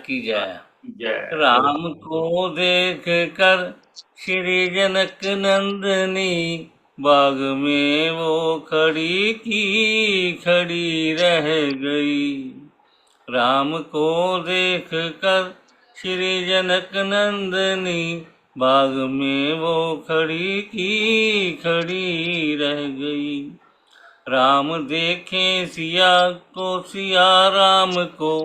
की जय। जय। राम को देख कर श्री जनक नंदनी बाग में वो खड़ी की खड़ी रह गई। राम को देख कर श्री जनक नंदनी बाग में वो खड़ी की खड़ी रह गई। राम देखे सिया को सिया राम को,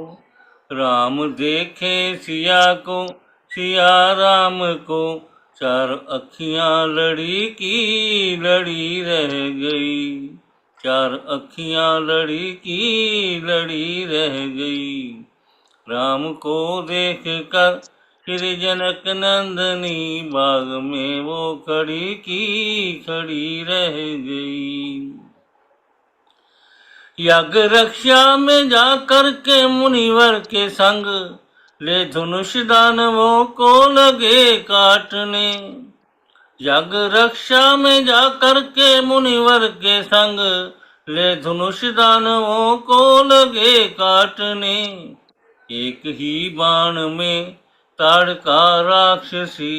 राम देखे सिया को सिया राम को, चार अखियां लड़ी की लड़ी रह गई। चार अखियां लड़ी की लड़ी रह गई। राम को देख कर श्री जनक नंदनी बाग में वो खड़ी की खड़ी रह गई। यज्ञ रक्षा में जाकर के मुनिवर के संग ले धनुष दानवों को लगे काटने। यज्ञ रक्षा में जाकर के मुनिवर के संग ले धनुष दानवों को लगे काटने। एक ही बाण में ताड़का राक्षसी,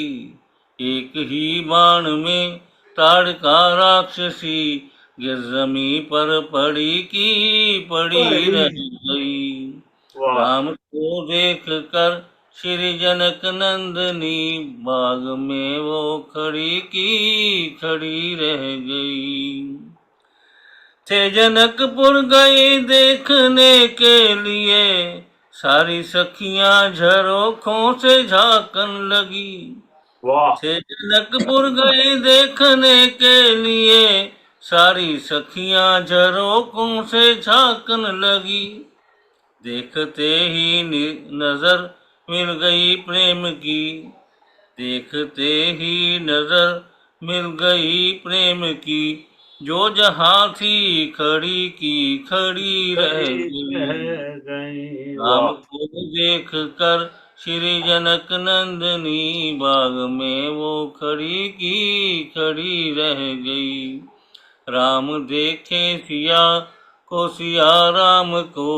एक ही बाण में ताड़का राक्षसी गिर जमी पर पड़ी की पड़ी रह गई। राम को देख कर श्री जनक नंदनी बाग में वो खड़ी की खड़ी रह गई। थे जनकपुर गई देखने के लिए, सारी सखियां झरोखों से झांकन लगी। थे जनकपुर गई देखने के लिए, सारी सखियां झरोखों से झांकन लगी। देखते ही नजर मिल गई प्रेम की, देखते ही नजर मिल गई प्रेम की, जो जहां थी खड़ी की खड़ी रह गई। राम को देख कर श्री जनक नंदनी बाग में वो खड़ी की खड़ी रह गई। राम देखे सिया को सिया राम को,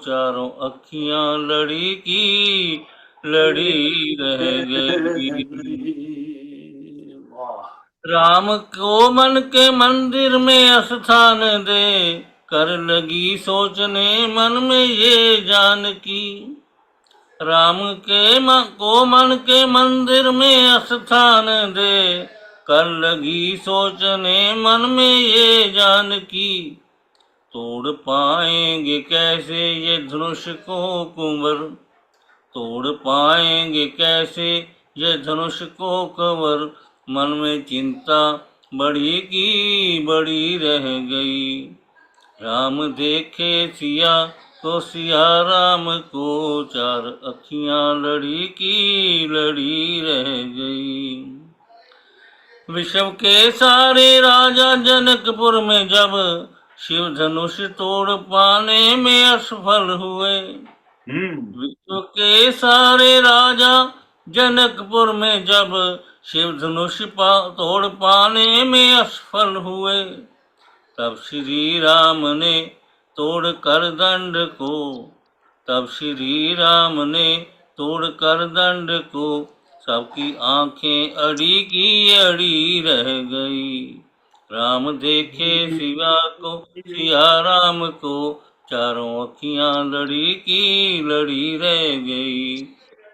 चारों अखियां लड़ी की लड़ी रह गई। राम को मन के मंदिर में स्थान दे, कर लगी सोचने मन में ये जान की। राम के को मन के मंदिर में स्थान दे, कर लगी सोचने मन में ये जान की। तोड़ पाएंगे कैसे ये धनुष को कुंवर, तोड़ पाएंगे कैसे ये धनुष को कंवर, मन में चिंता बड़ी की बड़ी रह गई। राम देखे सिया तो सिया राम को, चार अखियां लड़ी की लड़ी रह गई। विश्व के सारे राजा जनकपुर में जब शिव धनुष तोड़ पाने में असफल हुए। विश्व के सारे राजा जनकपुर में जब शिव धनुष तोड़ पाने में असफल हुए, तब श्री राम ने तोड़ कर दंड को, तब श्री राम ने तोड़ कर दंड को, सबकी आंखें अड़ी की अड़ी रह गई। राम देखे सिया को सिया राम को, चारों अखियां लड़ी की लड़ी रह गई।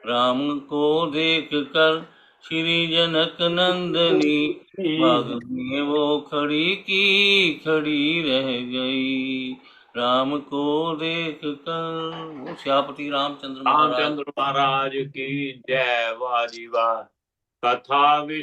राम को देख कर श्री जनक नंदनी बाग में वो खड़ी की खड़ी रह गई। राम को देख कर श्यापति रामचंद्र महाराज की जय। वाह जी वाह। कथा विश्व